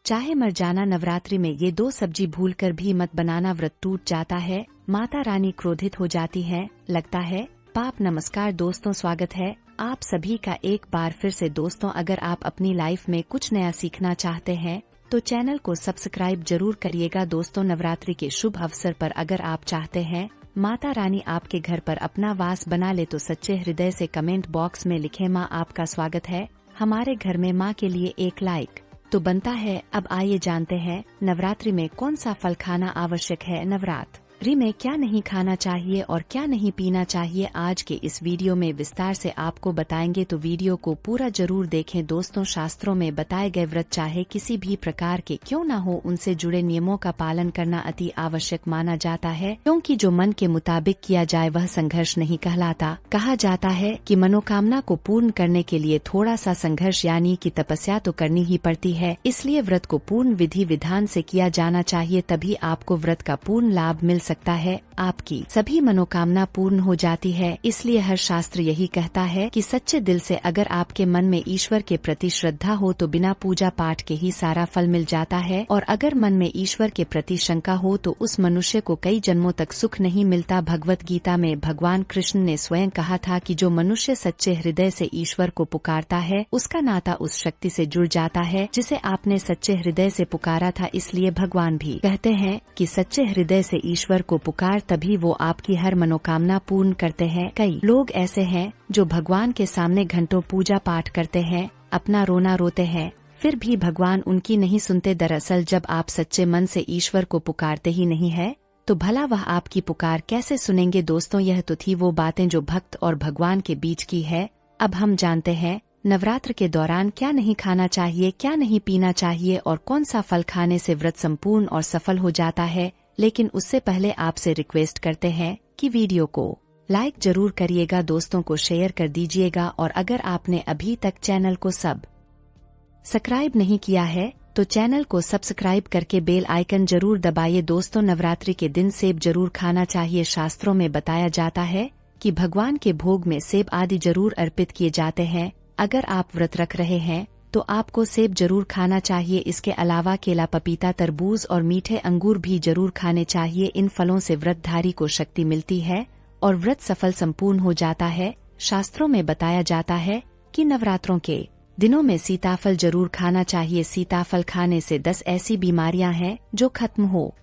चाहे मर जाना नवरात्रि में ये 2 सब्जी भूलकर भी मत बनाना, व्रत टूट जाता है, माता रानी क्रोधित हो जाती है, लगता है पाप। नमस्कार दोस्तों, स्वागत है आप सभी का एक बार फिर से। दोस्तों, अगर आप अपनी लाइफ में कुछ नया सीखना चाहते हैं तो चैनल को सब्सक्राइब जरूर करिएगा। दोस्तों, नवरात्रि के शुभ अवसर पर अगर आप चाहते हैं माता रानी आपके घर पर अपना वास बना ले तो सच्चे हृदय से कमेंट बॉक्स में लिखें, माँ आपका स्वागत है हमारे घर में। माँ के लिए एक लाइक तो बनता है। अब आइए जानते हैं नवरात्रि में कौन सा फल खाना आवश्यक है। नवरात्रि में क्या नहीं खाना चाहिए और क्या नहीं पीना चाहिए, आज के इस वीडियो में विस्तार से आपको बताएंगे, तो वीडियो को पूरा जरूर देखें। दोस्तों, शास्त्रों में बताए गए व्रत चाहे किसी भी प्रकार के क्यों न हो, उनसे जुड़े नियमों का पालन करना अति आवश्यक माना जाता है, क्योंकि जो मन के मुताबिक किया जाए वह संघर्ष नहीं कहलाता। कहा जाता है कि मनोकामना को पूर्ण करने के लिए थोड़ा सा संघर्ष यानी कि तपस्या तो करनी ही पड़ती है, इसलिए व्रत को पूर्ण विधि विधान से किया जाना चाहिए, तभी आपको व्रत का पूर्ण लाभ मिल सकता है, आपकी सभी मनोकामना पूर्ण हो जाती है। इसलिए हर शास्त्र यही कहता है कि सच्चे दिल से अगर आपके मन में ईश्वर के प्रति श्रद्धा हो तो बिना पूजा पाठ के ही सारा फल मिल जाता है, और अगर मन में ईश्वर के प्रति शंका हो तो उस मनुष्य को कई जन्मों तक सुख नहीं मिलता। भगवत गीता में भगवान कृष्ण ने स्वयं कहा था कि जो मनुष्य सच्चे हृदय से ईश्वर को पुकारता है उसका नाता उस शक्ति से जुड़ जाता है जिसे आपने सच्चे हृदय से पुकारा था। इसलिए भगवान भी कहते हैं कि सच्चे हृदय से ईश्वर को पुकार, तभी वो आपकी हर मनोकामना पूर्ण करते हैं। कई लोग ऐसे हैं जो भगवान के सामने घंटों पूजा पाठ करते हैं, अपना रोना रोते हैं, फिर भी भगवान उनकी नहीं सुनते। दरअसल जब आप सच्चे मन से ईश्वर को पुकारते ही नहीं है तो भला वह आपकी पुकार कैसे सुनेंगे। दोस्तों, यह तो थी वो बातें जो भक्त और भगवान के बीच की है। अब हम जानते हैं नवरात्र के दौरान क्या नहीं खाना चाहिए, क्या नहीं पीना चाहिए और कौन सा फल खाने से व्रत संपूर्ण और सफल हो जाता है। लेकिन उससे पहले आपसे रिक्वेस्ट करते हैं कि वीडियो को लाइक जरूर करिएगा, दोस्तों को शेयर कर दीजिएगा, और अगर आपने अभी तक चैनल को सब्सक्राइब नहीं किया है तो चैनल को सब्सक्राइब करके बेल आइकन जरूर दबाइए। दोस्तों, नवरात्रि के दिन सेब जरूर खाना चाहिए। शास्त्रों में बताया जाता है कि भगवान के भोग में सेब आदि जरूर अर्पित किए जाते हैं। अगर आप व्रत रख रहे हैं तो आपको सेब जरूर खाना चाहिए। इसके अलावा केला, पपीता, तरबूज और मीठे अंगूर भी जरूर खाने चाहिए। इन फलों से व्रतधारी को शक्ति मिलती है और व्रत सफल संपूर्ण हो जाता है। शास्त्रों में बताया जाता है कि नवरात्रों के दिनों में सीताफल जरूर खाना चाहिए। सीताफल खाने से 10 ऐसी बीमारियां हैं जो खत्म हो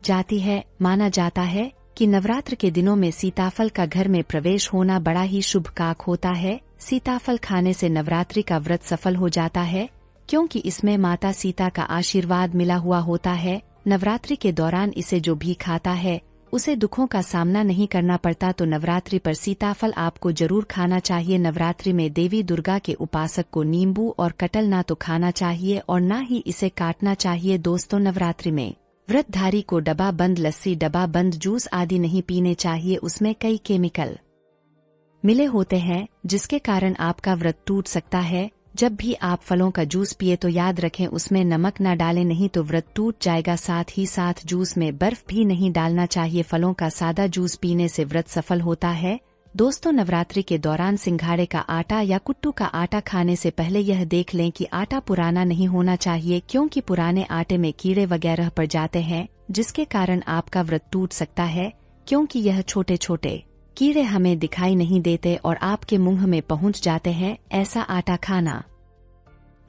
जाती है। माना जाता है कि नवरात्र के दिनों में सीताफल का घर में प्रवेश होना बड़ा ही शुभ कारक होता है। सीताफल खाने से नवरात्रि का व्रत सफल हो जाता है, क्योंकि इसमें माता सीता का आशीर्वाद मिला हुआ होता है। नवरात्रि के दौरान इसे जो भी खाता है उसे दुखों का सामना नहीं करना पड़ता, तो नवरात्रि पर सीताफल आपको जरूर खाना चाहिए। नवरात्रि में देवी दुर्गा के उपासक को नींबू और कटहल ना तो खाना चाहिए और ना ही इसे काटना चाहिए। दोस्तों, नवरात्रि में व्रतधारी को डब्बा बंद लस्सी, डब्बा बंद जूस आदि नहीं पीने चाहिए, उसमें कई केमिकल मिले होते हैं जिसके कारण आपका व्रत टूट सकता है। जब भी आप फलों का जूस पिए तो याद रखें उसमें नमक न डालें, नहीं तो व्रत टूट जाएगा। साथ ही साथ जूस में बर्फ भी नहीं डालना चाहिए। फलों का सादा जूस पीने से व्रत सफल होता है। दोस्तों, नवरात्रि के दौरान सिंघाड़े का आटा या कुट्टू का आटा खाने से पहले यह देख लें कि आटा पुराना नहीं होना चाहिए, क्योंकि पुराने आटे में कीड़े वगैरह पड़ जाते हैं जिसके कारण आपका व्रत टूट सकता है, क्योंकि यह छोटे छोटे कीड़े हमें दिखाई नहीं देते और आपके मुंह में पहुंच जाते हैं। ऐसा आटा खाना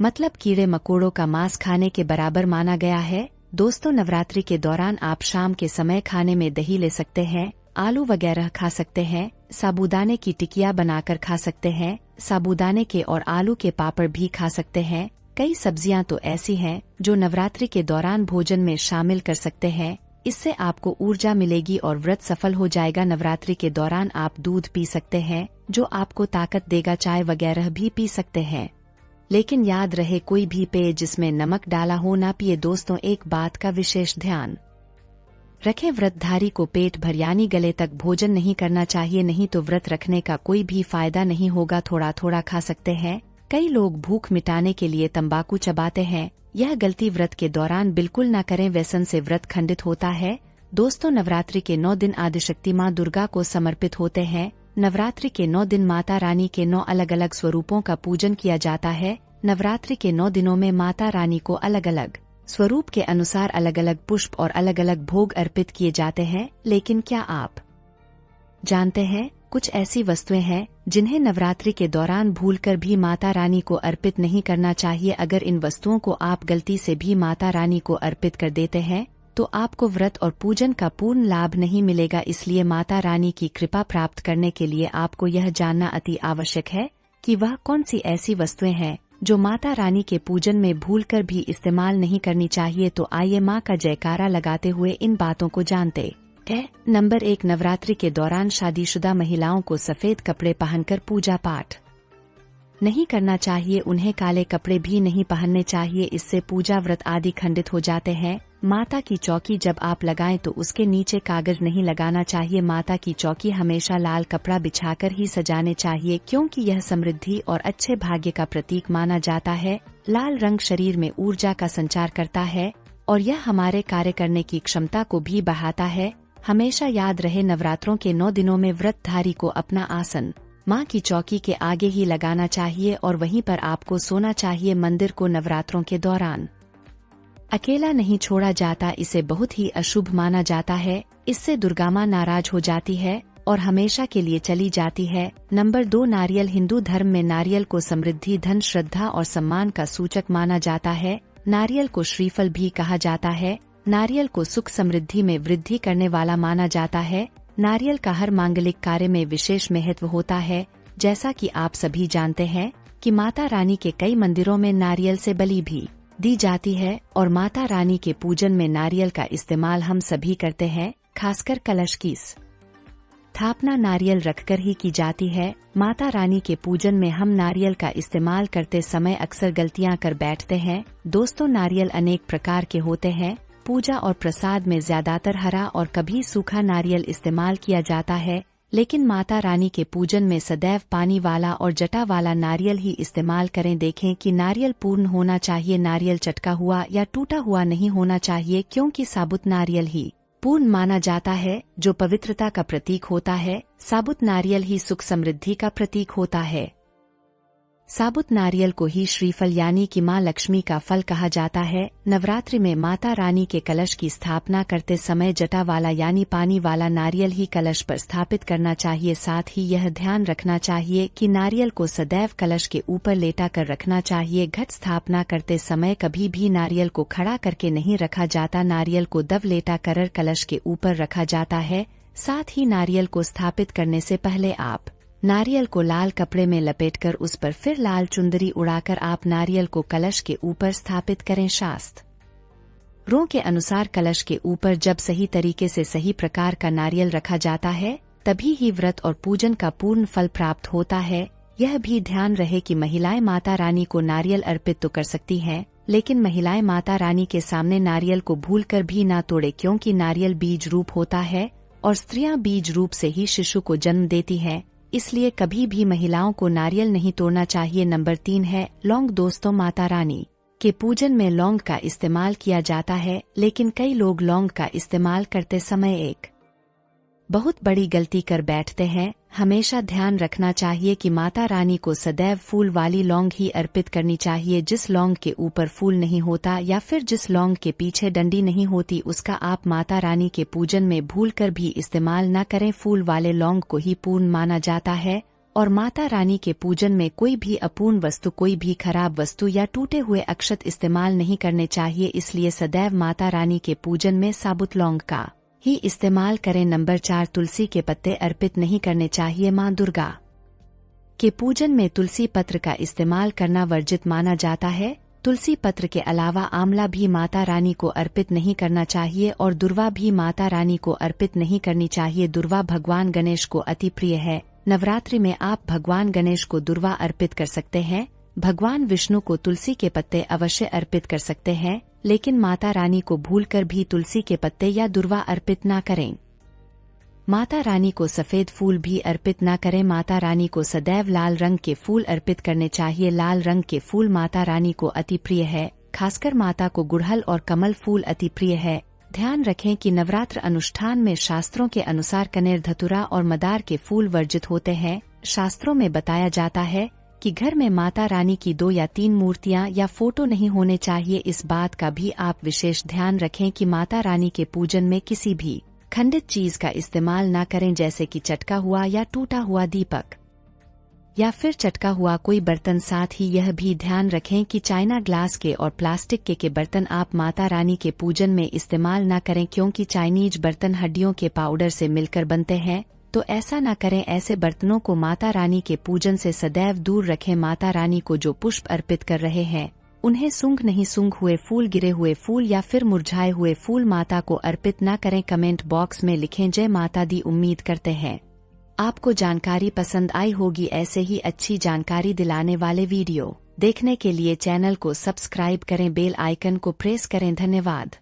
मतलब कीड़े मकोड़ों का मांस खाने के बराबर माना गया है। दोस्तों, नवरात्रि के दौरान आप शाम के समय खाने में दही ले सकते हैं, आलू वगैरह खा सकते हैं, साबूदाने की टिकिया बनाकर खा सकते हैं, साबूदाने के और आलू के पापड़ भी खा सकते हैं। कई सब्जियां तो ऐसी हैं जो नवरात्रि के दौरान भोजन में शामिल कर सकते हैं, इससे आपको ऊर्जा मिलेगी और व्रत सफल हो जाएगा। नवरात्रि के दौरान आप दूध पी सकते हैं जो आपको ताकत देगा, चाय वगैरह भी पी सकते हैं, लेकिन याद रहे कोई भी पेय जिसमें नमक डाला हो ना पिए। दोस्तों, एक बात का विशेष ध्यान रखें, व्रतधारी को पेट भर यानी गले तक भोजन नहीं करना चाहिए, नहीं तो व्रत रखने का कोई भी फायदा नहीं होगा। थोड़ा थोड़ा खा सकते हैं। कई लोग भूख मिटाने के लिए तंबाकू चबाते हैं, यह गलती व्रत के दौरान बिल्कुल न करें, व्यसन से व्रत खंडित होता है। दोस्तों, नवरात्रि के 9 दिन आदिशक्ति माँ दुर्गा को समर्पित होते हैं। नवरात्रि के 9 दिन माता रानी के 9 अलग अलग स्वरूपों का पूजन किया जाता है। नवरात्रि के 9 दिनों में माता रानी को अलग अलग स्वरूप के अनुसार अलग अलग पुष्प और अलग अलग भोग अर्पित किए जाते हैं। लेकिन क्या आप जानते हैं, कुछ ऐसी वस्तुएं हैं जिन्हें नवरात्रि के दौरान भूलकर भी माता रानी को अर्पित नहीं करना चाहिए। अगर इन वस्तुओं को आप गलती से भी माता रानी को अर्पित कर देते हैं तो आपको व्रत और पूजन का पूर्ण लाभ नहीं मिलेगा। इसलिए माता रानी की कृपा प्राप्त करने के लिए आपको यह जानना अति आवश्यक है कि वह कौन सी ऐसी वस्तुएं हैं जो माता रानी के पूजन में भूलकर भी इस्तेमाल नहीं करनी चाहिए। तो आइए माँ का जयकारा लगाते हुए इन बातों को जानते हैं। नंबर 1, नवरात्रि के दौरान शादीशुदा महिलाओं को सफेद कपड़े पहनकर पूजा पाठ नहीं करना चाहिए। उन्हें काले कपड़े भी नहीं पहनने चाहिए, इससे पूजा व्रत आदि खंडित हो जाते हैं। माता की चौकी जब आप लगाएं तो उसके नीचे कागज नहीं लगाना चाहिए। माता की चौकी हमेशा लाल कपड़ा बिछाकर ही सजाने चाहिए, क्योंकि यह समृद्धि और अच्छे भाग्य का प्रतीक माना जाता है। लाल रंग शरीर में ऊर्जा का संचार करता है और यह हमारे कार्य करने की क्षमता को भी बढ़ाता है। हमेशा याद रहे, नवरात्रों के 9 दिनों में व्रतधारी को अपना आसन माँ की चौकी के आगे ही लगाना चाहिए और वहीं पर आपको सोना चाहिए। मंदिर को नवरात्रों के दौरान अकेला नहीं छोड़ा जाता, इसे बहुत ही अशुभ माना जाता है। इससे दुर्गा माँ नाराज हो जाती है और हमेशा के लिए चली जाती है। नंबर 2, नारियल। हिंदू धर्म में नारियल को समृद्धि, धन, श्रद्धा और सम्मान का सूचक माना जाता है। नारियल को श्रीफल भी कहा जाता है। नारियल को सुख समृद्धि में वृद्धि करने वाला माना जाता है। नारियल का हर मांगलिक कार्य में विशेष महत्व होता है। जैसा कि आप सभी जानते हैं कि माता रानी के कई मंदिरों में नारियल से बलि भी दी जाती है और माता रानी के पूजन में नारियल का इस्तेमाल हम सभी करते हैं। खासकर कलश की स्थापना नारियल रखकर ही की जाती है। माता रानी के पूजन में हम नारियल का इस्तेमाल करते समय अक्सर गलतियां कर बैठते हैं। दोस्तों, नारियल अनेक प्रकार के होते हैं। पूजा और प्रसाद में ज्यादातर हरा और कभी सूखा नारियल इस्तेमाल किया जाता है, लेकिन माता रानी के पूजन में सदैव पानी वाला और जटा वाला नारियल ही इस्तेमाल करें। देखें कि नारियल पूर्ण होना चाहिए, नारियल चटका हुआ या टूटा हुआ नहीं होना चाहिए, क्योंकि साबुत नारियल ही पूर्ण माना जाता है, जो पवित्रता का प्रतीक होता है। साबुत नारियल ही सुख समृद्धि का प्रतीक होता है। साबुत नारियल को ही श्रीफल यानी कि माँ लक्ष्मी का फल कहा जाता है। नवरात्रि में माता रानी के कलश की स्थापना करते समय जटा वाला यानी पानी वाला नारियल ही कलश पर स्थापित करना चाहिए। साथ ही यह ध्यान रखना चाहिए कि नारियल को सदैव कलश के ऊपर लेटा कर रखना चाहिए। घट स्थापना करते समय कभी भी नारियल को खड़ा करके नहीं रखा जाता, नारियल को दब लेटा कर कलश के ऊपर रखा जाता है। साथ ही नारियल को स्थापित करने से पहले आप नारियल को लाल कपड़े में लपेटकर उस पर फिर लाल चुंदरी उड़ाकर आप नारियल को कलश के ऊपर स्थापित करें। शास्त्रों के अनुसार कलश के ऊपर जब सही तरीके से सही प्रकार का नारियल रखा जाता है, तभी ही व्रत और पूजन का पूर्ण फल प्राप्त होता है। यह भी ध्यान रहे कि महिलाएं माता रानी को नारियल अर्पित तो कर सकती हैं, लेकिन महिलाएं माता रानी के सामने नारियल को भूलकर भी ना तोड़े, क्योंकि नारियल बीज रूप होता है और स्त्रियां बीज रूप से ही शिशु को जन्म देती हैं। इसलिए कभी भी महिलाओं को नारियल नहीं तोड़ना चाहिए। नंबर 3 है लौंग। दोस्तों, माता रानी के पूजन में लौंग का इस्तेमाल किया जाता है, लेकिन कई लोग लौंग का इस्तेमाल करते समय एक बहुत बड़ी गलती कर बैठते हैं। हमेशा ध्यान रखना चाहिए कि माता रानी को सदैव फूल वाली लौंग ही अर्पित करनी चाहिए। जिस लौंग के ऊपर फूल नहीं होता या फिर जिस लौंग के पीछे डंडी नहीं होती, उसका आप माता रानी के पूजन में भूलकर भी इस्तेमाल न करें। फूल वाले लौंग को ही पूर्ण माना जाता है और माता रानी के पूजन में कोई भी अपूर्ण वस्तु, कोई भी खराब वस्तु या टूटे हुए अक्षत इस्तेमाल नहीं करने चाहिए। इसलिए सदैव माता रानी के पूजन में साबुत लौंग का ही इस्तेमाल करें। नंबर 4, तुलसी के पत्ते अर्पित नहीं करने चाहिए। माँ दुर्गा के पूजन में तुलसी पत्र का इस्तेमाल करना वर्जित माना जाता है। तुलसी पत्र के अलावा आंवला भी माता रानी को अर्पित नहीं करना चाहिए और दुर्वा भी माता रानी को अर्पित नहीं करनी चाहिए। दुर्वा भगवान गणेश को अति प्रिय है। नवरात्रि में आप भगवान गणेश को दुर्वा अर्पित कर सकते हैं। भगवान विष्णु को तुलसी के पत्ते अवश्य अर्पित कर सकते हैं, लेकिन माता रानी को भूलकर भी तुलसी के पत्ते या दुर्वा अर्पित ना करें। माता रानी को सफेद फूल भी अर्पित ना करें। माता रानी को सदैव लाल रंग के फूल अर्पित करने चाहिए। लाल रंग के फूल माता रानी को अति प्रिय है। खासकर माता को गुड़हल और कमल फूल अति प्रिय है। ध्यान रखें कि नवरात्र अनुष्ठान में शास्त्रों के अनुसार कनेर, धतूरा और मदार के फूल वर्जित होते हैं। शास्त्रों में बताया जाता है कि घर में माता रानी की 2 या 3 मूर्तियां या फोटो नहीं होने चाहिए। इस बात का भी आप विशेष ध्यान रखें कि माता रानी के पूजन में किसी भी खंडित चीज का इस्तेमाल न करें, जैसे कि चटका हुआ या टूटा हुआ दीपक या फिर चटका हुआ कोई बर्तन। साथ ही यह भी ध्यान रखें कि चाइना ग्लास के और प्लास्टिक के बर्तन आप माता रानी के पूजन में इस्तेमाल न करें, क्योंकि चाइनीज बर्तन हड्डियों के पाउडर से मिलकर बनते हैं, तो ऐसा न करें। ऐसे बर्तनों को माता रानी के पूजन से सदैव दूर रखें। माता रानी को जो पुष्प अर्पित कर रहे हैं उन्हें सूंघ नहीं, सूंघ हुए फूल, गिरे हुए फूल या फिर मुरझाए हुए फूल माता को अर्पित न करें। कमेंट बॉक्स में लिखें जय माता दी। उम्मीद करते हैं आपको जानकारी पसंद आई होगी। ऐसे ही अच्छी जानकारी दिलाने वाले वीडियो देखने के लिए चैनल को सब्सक्राइब करें, बेल आइकन को प्रेस करें। धन्यवाद।